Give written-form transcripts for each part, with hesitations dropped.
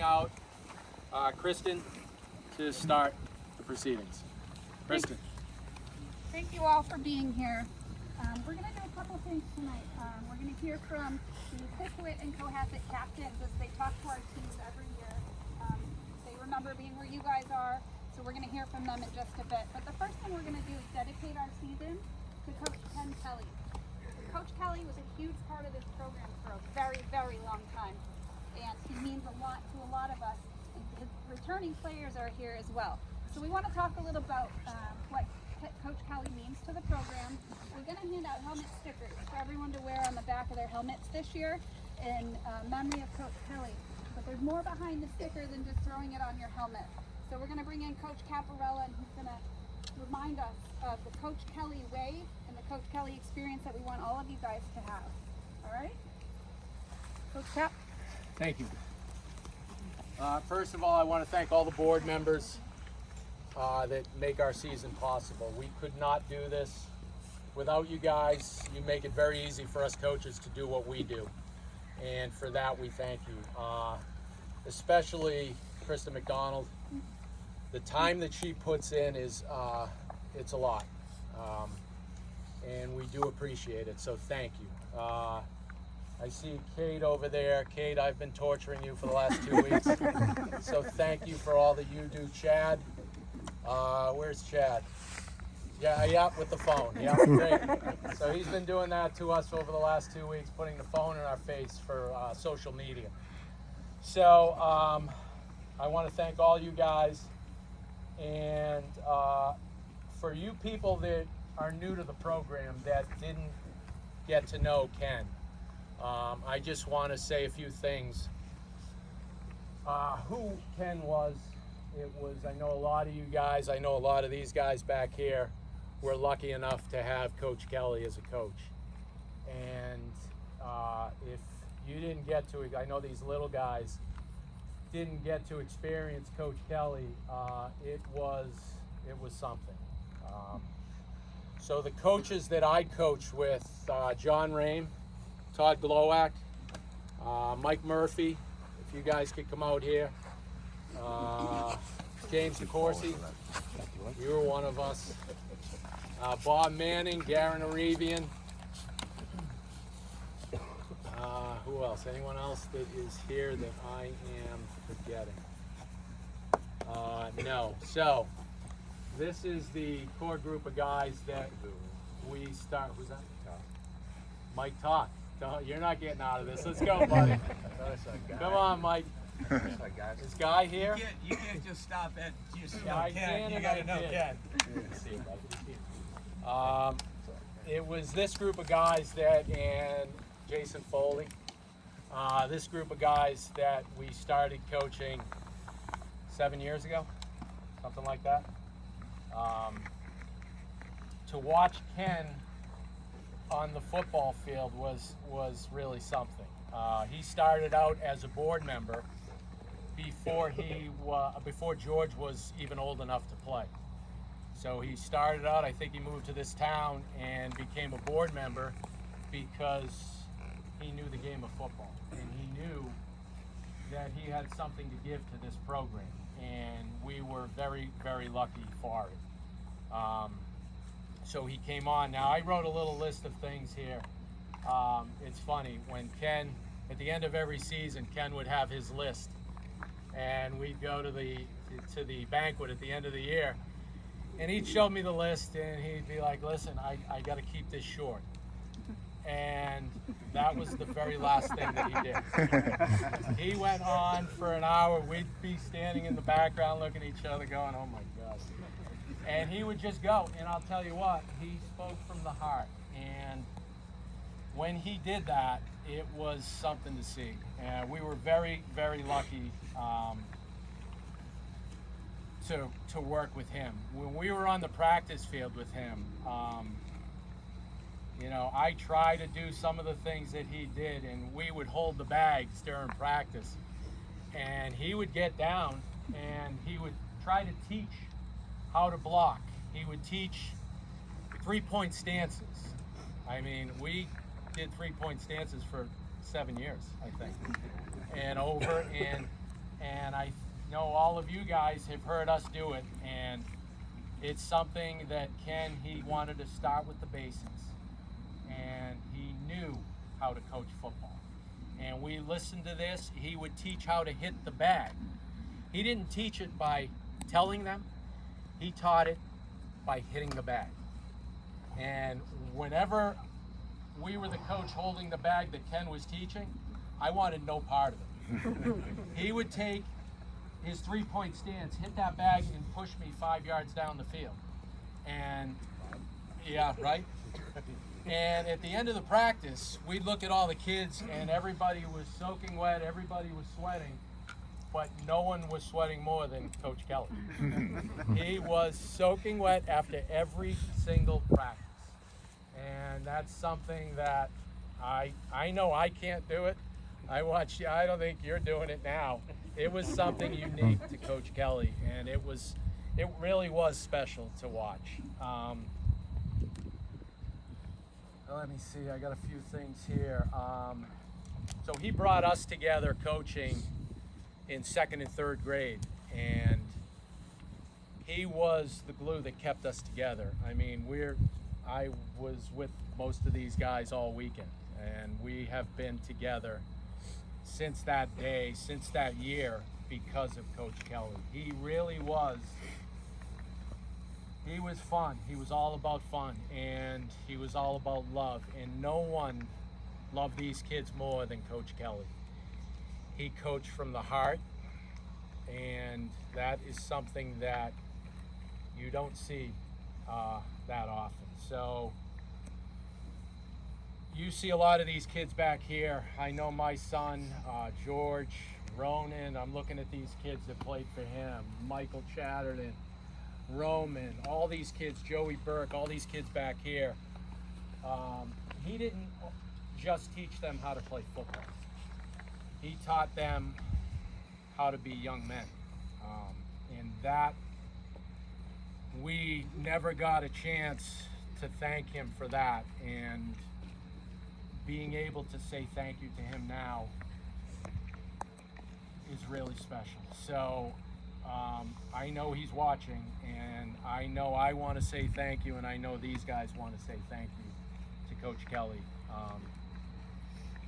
bring out Kristen to start the proceedings. Kristen. Thank you all for being here. We're going to do a couple things tonight. We're going to hear from the Pisquet and Cohasset captains as they talk to our teams every year. They remember being where you guys are, so we're going to hear from them in just a bit. But the first thing we're going to do is dedicate our season to Coach Ken Kelly. Coach Kelly was a huge part of this program for a very, very long time, and he means a lot to a lot of us. And his returning players are here as well. So we want to talk a little about what Coach Kelly means to the program. We're going to hand out helmet stickers for everyone to wear on the back of their helmets this year in memory of Coach Kelly. But there's more behind the sticker than just throwing it on your helmet. So we're going to bring in Coach Caparella, and he's going to remind us of the Coach Kelly way and the Coach Kelly experience that we want all of you guys to have. All right? Coach Cap? Thank you. First of all, I want to thank all the board members that make our season possible. We could not do this without you guys. You make it very easy for us coaches to do what we do, and for that we thank you. Especially Kristen McDonald. The time that she puts in is it's a lot, and we do appreciate it, so thank you. I see Kate over there. Kate, I've been torturing you for the last 2 weeks, so thank you for all that you do. Chad, where's Chad? Yeah, with the phone. Yeah, great. So he's been doing that to us over the last 2 weeks, putting the phone in our face for social media. So I want to thank all you guys, and for you people that are new to the program that didn't get to know Ken, I just want to say a few things. Who Ken was. I know a lot of you guys, I know a lot of these guys back here were lucky enough to have Coach Kelly as a coach. And if you didn't get to it, I know these little guys didn't get to experience Coach Kelly, it was something. So the coaches that I coached with, John Rame, Todd Glowak, Mike Murphy, if you guys could come out here, James DeCourcy, you were one of us, Bob Manning, Garen Arabian, who else? Anyone else that is here that I am forgetting? No. So this is the core group of guys that we start. Who's that? Mike Todd. You're not getting out of this. Let's go, buddy. Come on, Mike. Is Guy here? You can't just stop at just Ken. You gotta know Ken. It was this group of guys and Jason Foley, this group of guys that we started coaching 7 years ago, something like that. To watch Ken on the football field was really something. He started out as a board member before George was even old enough to play. So he started out, I think he moved to this town and became a board member because he knew the game of football, and he knew that he had something to give to this program, and we were very, very lucky for it. So he came on. Now I wrote a little list of things here. It's funny, when Ken, at the end of every season, Ken would have his list, and we'd go to the banquet at the end of the year, and he'd show me the list, and he'd be like, listen, I got to keep this short. And that was the very last thing that he did. He went on for an hour. We'd be standing in the background looking at each other going, oh my God. And he would just go, and I'll tell you what, he spoke from the heart. And when he did that, it was something to see. And we were very, very lucky to work with him. When we were on the practice field with him, I tried to do some of the things that he did, and we would hold the bags during practice. And he would get down, and he would try to teach how to block. He would teach 3-point stances. I mean, we did 3-point stances for 7 years, I think. And and I know all of you guys have heard us do it, and it's something that Ken, he wanted to start with the basics, and he knew how to coach football. And we listened to this. He would teach how to hit the bag. He didn't teach it by telling them. He taught it by hitting the bag. And whenever we were the coach holding the bag that Ken was teaching, I wanted no part of it. He would take his three-point stance, hit that bag, and push me 5 yards down the field. And yeah, right? And at the end of the practice, we'd look at all the kids, and everybody was soaking wet, everybody was sweating, but no one was sweating more than Coach Kelly. He was soaking wet after every single practice. And that's something that I know I can't do it. I watch you, I don't think you're doing it now. It was something unique to Coach Kelly, and it really was special to watch. Let me see, I got a few things here. So he brought us together coaching in 2nd and 3rd grade, and he was the glue that kept us together. I mean, I was with most of these guys all weekend, and we have been together since that day, since that year, because of Coach Kelly. He really was. He was fun. He was all about fun, and he was all about love. And no one loved these kids more than Coach Kelly. He coached from the heart, and that is something that you don't see that often. So you see a lot of these kids back here. I know my son, George, Ronan. I'm looking at these kids that played for him. Michael Chatterton, Roman, all these kids, Joey Burke, all these kids back here. He didn't just teach them how to play football. He taught them how to be young men. And that, we never got a chance to thank him for that. And being able to say thank you to him now is really special. So I know he's watching, and I know I want to say thank you, and I know these guys want to say thank you to Coach Kelly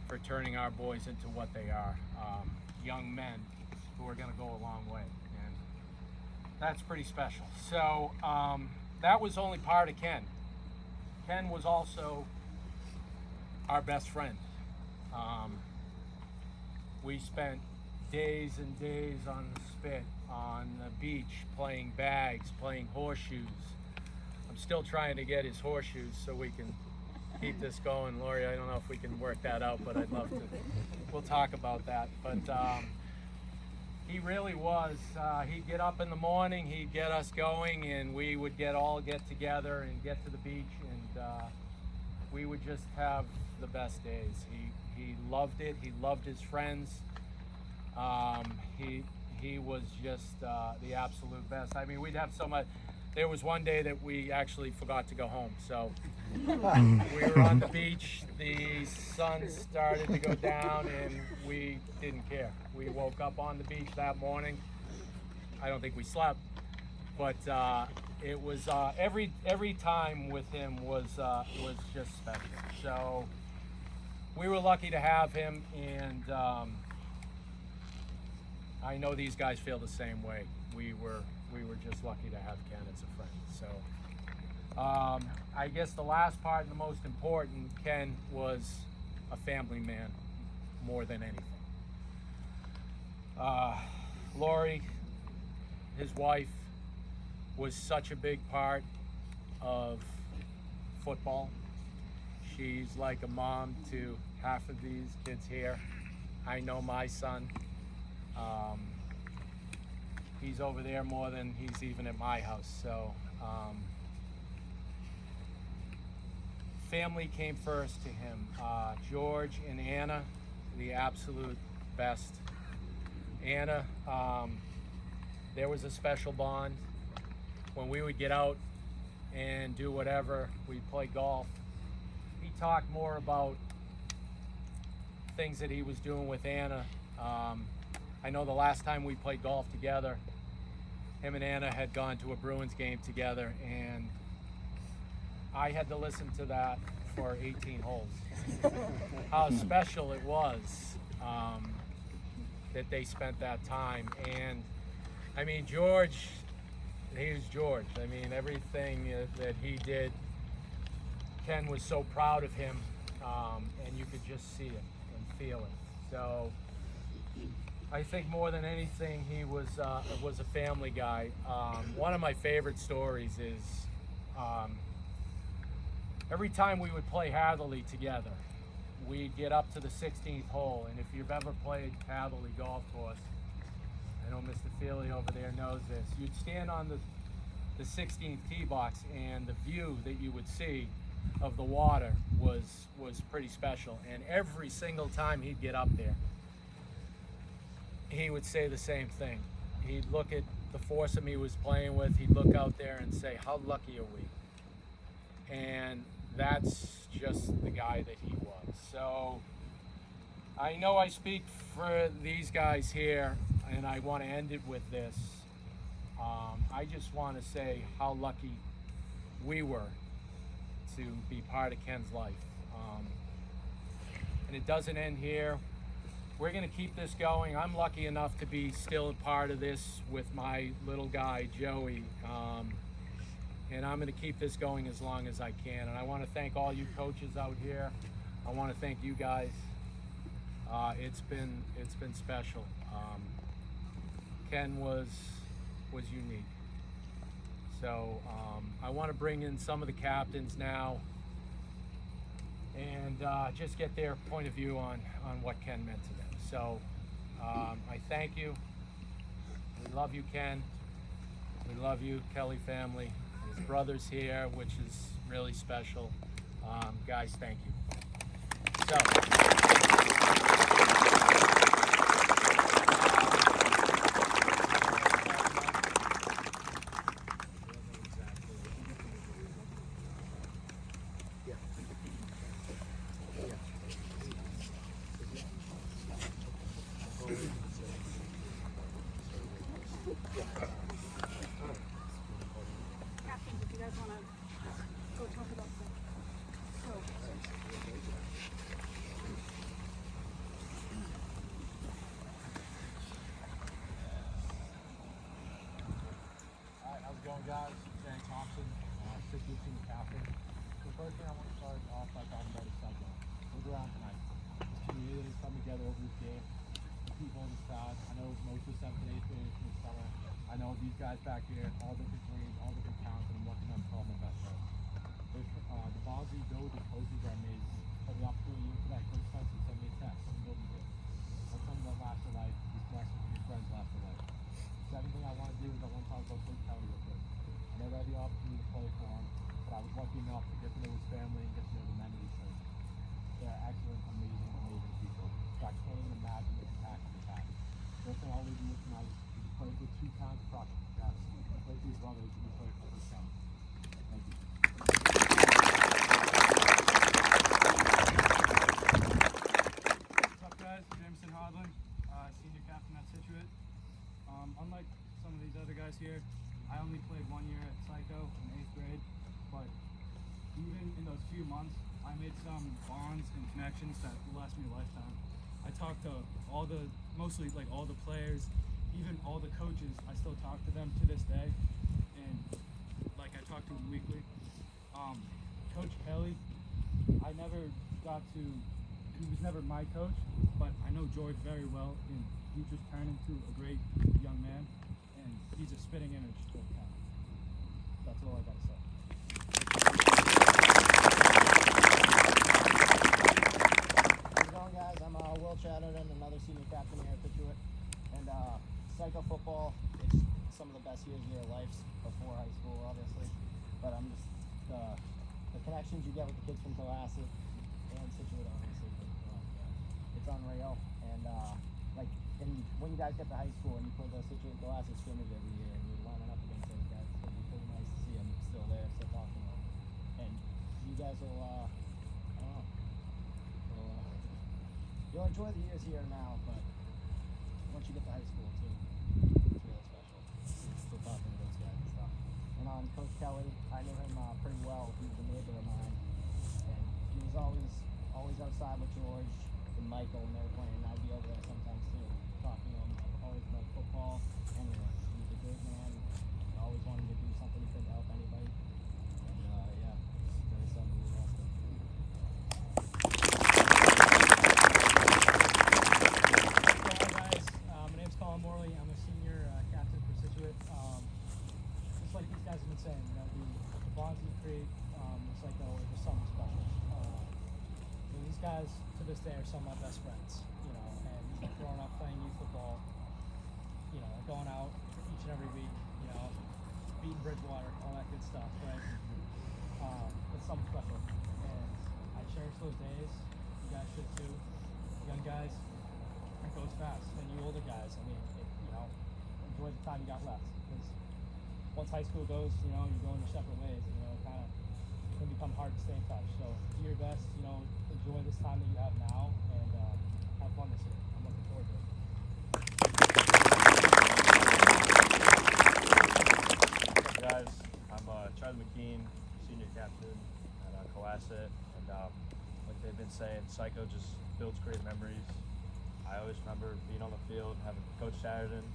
for turning our boys into what they are, young men who are going to go a long way, and that's pretty special. So that was only part of Ken. Ken was also our best friend. We spent days and days on the spit, on the beach, playing bags, playing horseshoes. I'm still trying to get his horseshoes so we can keep this going. Lori, I don't know if we can work that out, but I'd love to. We'll talk about that. But he really was. He'd get up in the morning, he'd get us going, and we would get together and get to the beach, and we would just have the best days. He loved it. He loved his friends. He was just the absolute best. I mean, we'd have so much. There was one day that we actually forgot to go home. So we were on the beach. The sun started to go down, and we didn't care. We woke up on the beach that morning. I don't think we slept, but it was every time with him was just special. So we were lucky to have him, and I know these guys feel the same way. We were just lucky to have Ken as a friend. So I guess the last part and the most important, Ken was a family man more than anything. Lori, his wife, was such a big part of football. She's like a mom to half of these kids here. I know my son. He's over there more than he's even at my house. So family came first to him. George and Anna, the absolute best. Anna, there was a special bond. When we would get out and do whatever, we'd play golf. He talked more about things that he was doing with Anna. I know the last time we played golf together, him and Anna had gone to a Bruins game together, and I had to listen to that for 18 holes. How special it was that they spent that time. And I mean, George, he was George. I mean, everything that he did, Ken was so proud of him, and you could just see it and feel it. So I think more than anything, he was a family guy. One of my favorite stories is every time we would play Hatherley together, we'd get up to the 16th hole, and if you've ever played Hatherley golf course, I know Mr. Feely over there knows this, you'd stand on the 16th tee box, and the view that you would see of the water was pretty special. And every single time he'd get up there, he would say the same thing. He'd look at the foursome he was playing with, he'd look out there and say, how lucky are we? And that's just the guy that he was. So I know I speak for these guys here, and I want to end it with this. I just want to say how lucky we were to be part of Ken's life. And it doesn't end here. We're going to keep this going. I'm lucky enough to be still a part of this with my little guy, Joey. And I'm going to keep this going as long as I can. And I want to thank all you coaches out here. I want to thank you guys. It's been special. Ken was unique. So I want to bring in some of the captains now and just get their point of view on what Ken meant to them. So I thank you. We love you, Ken. We love you, Kelly family. His brother's here, which is really special. Guys, thank you. So. Captains, if you guys want to go talk about the Alright, how's it going, guys? Danny Thompson, assistant team captain. The first thing I want to start off by talking about is SciCoh. Look around tonight. This community has come together over this game. The people in the crowd. I know most of the 7th and 8th graders from the summer. I know these guys back here, all different grades, all different talents, and I'm lucky enough to call my best friends. The bonds we build with coaches are amazing. For the opportunity for that coach Thompson to send me a text and build me this. That's something that lasts for life. These connections with your friends last for life. Second thing I want to do is I want to talk about Coach Kelly real quick. I never had the opportunity to play for him, but I was lucky enough to get to know his family and get to know the men of his church. They're excellent, amazing people. So I can't even imagine the compassion they have. First thing I'll leave you with tonight is he played with 2 times across the chest. He played with his brothers and he played for his son. Thank you. What's up, guys? Jameson Hodlin, senior captain at Situate. Unlike some of these other guys here, I only played 1 year at SciCoh in 8th grade, but even in those few months, I made some bonds and connections that will last me a lifetime. I talked to mostly all the players, even all the coaches. I still talk to them to this day, and I talk to them weekly. Coach Kelly, he was never my coach, but I know George very well, and he just turned into a great young man, and he's a spitting image of Ken. That's all I gotta say. How's it going, guys? I'm Will Chatterton, another senior captain here at Situate. And SciCoh Football, it's some of the best years of your lives before high school, obviously. But I'm just, the connections you get with the kids from Cohasset and Situate, obviously, it's unreal. And when you guys get to high school and you play the Situate and Cohasset scrimmage every year and you're lining up against those guys, it's going to be pretty nice to see them still there, still talking to them. And you guys will, I don't know. You'll enjoy the years here now, but once you get to high school too, it's really special. It's still talking to those guys and stuff. And on Coach Kelly, I knew him pretty well. He was a neighbor of mine, and he was always outside with George and Michael, and they were playing. I'd be over there sometimes too, talking to him. Always loved football. Anyway, he was a great man. He always wanted to do something he could to help anybody. And yeah, it's very sad to lose him. My name's Colin Morley. I'm a senior captain for Situate. Just like these guys have been saying, the bonds you create with SciCoh are just something special. These guys to this day are some of my best friends. And growing up playing youth football, going out each and every week, beating Bridgewater, all that good stuff, right? It's something special, and I cherish those days. You guys should too. Young guys, it goes fast, and you older guys, enjoy the time you got left, because once high school goes, you're going your separate ways, and it can become hard to stay in touch. So do your best, enjoy this time that you have now, and have fun this year. I'm looking forward to it. Guys, I'm Charlie McKean, senior captain at Cohasset, and like they've been saying, SciCoh just builds great memories. I always remember being on the field, having Coach Sheridan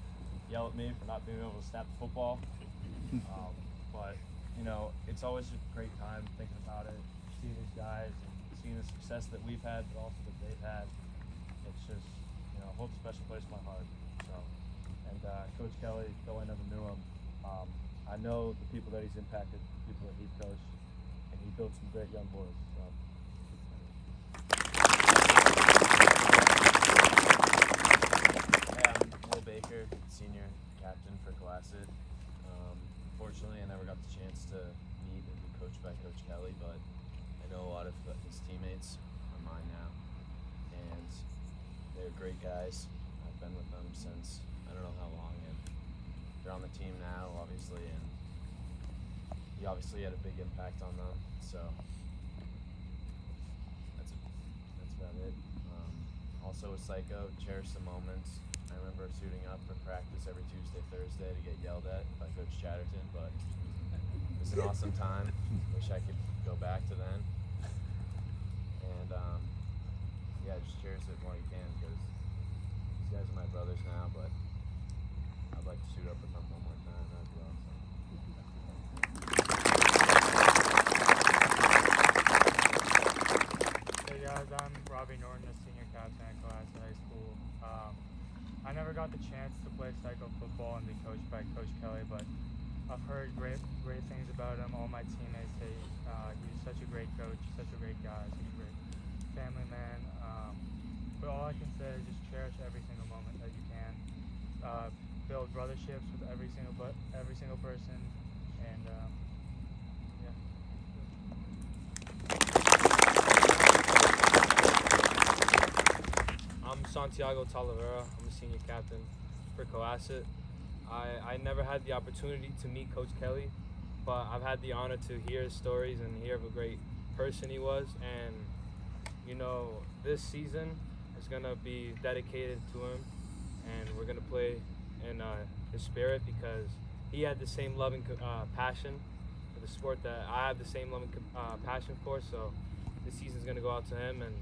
yell at me for not being able to snap the football. But it's always a great time thinking about it, seeing these guys and seeing the success that we've had, but also that they've had. It's just holds a special place in my heart. So, and Coach Kelly, though I never knew him, I know the people that he's impacted, the people that he's coached, and he built some great young boys. So. Hey, I'm Will Baker, senior captain for Cohasset. Unfortunately, I never got the chance to meet and be coached by Coach Kelly, but I know a lot of his teammates are mine now, and they're great guys. I've been with them since I don't know how long, and they're on the team now, obviously, and he obviously had a big impact on them. So that's about it. Also with SciCoh, cherish the moments. I remember suiting up for practice every Tuesday, Thursday to get yelled at by Coach Chatterton, but it was an awesome time. Wish I could go back to then. And yeah, just cherish it while you can, because these guys are my brothers now, but I'd like to suit up with them one more time. That'd be awesome. Hey guys, I'm Robbie Norton, a senior captain at Cohasset High School. I never got the chance to play SciCoh football and be coached by Coach Kelly, but I've heard great things about him. All my teammates say he's such a great coach, such a great guy, such a great family man. But all I can say is just cherish every single moment that you can. Build brotherships with every single person, and yeah. I'm Santiago Talavera. I'm a senior captain for Cohasset. I never had the opportunity to meet Coach Kelly, but I've had the honor to hear his stories and hear of a great person he was. And this season is gonna be dedicated to him, and we're gonna play in his spirit, because he had the same love and passion for the sport that I have the same love and passion for. So this season's gonna go out to him, and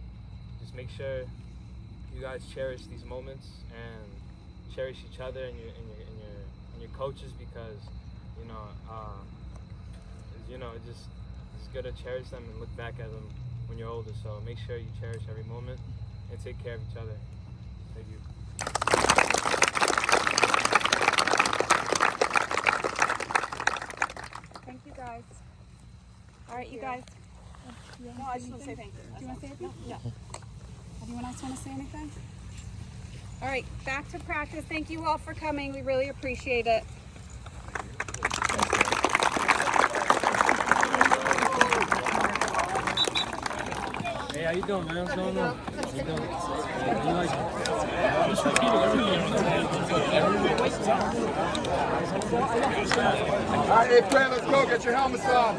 just make sure you guys cherish these moments and cherish each other and your coaches, because it's good to cherish them and look back at them when you're older. So make sure you cherish every moment and take care of each other. Thank you. Thank you guys. All right, you guys. No, I just want to say thank you. Do you want to say anything? No. Anyone else want to say anything? All right, back to practice. Thank you all for coming. We really appreciate it. Hey, how you doing, man? What's going on? How you doing? All right, hey, Fred, let's go. Get your helmets on.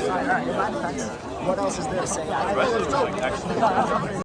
All right, what else is there to say after?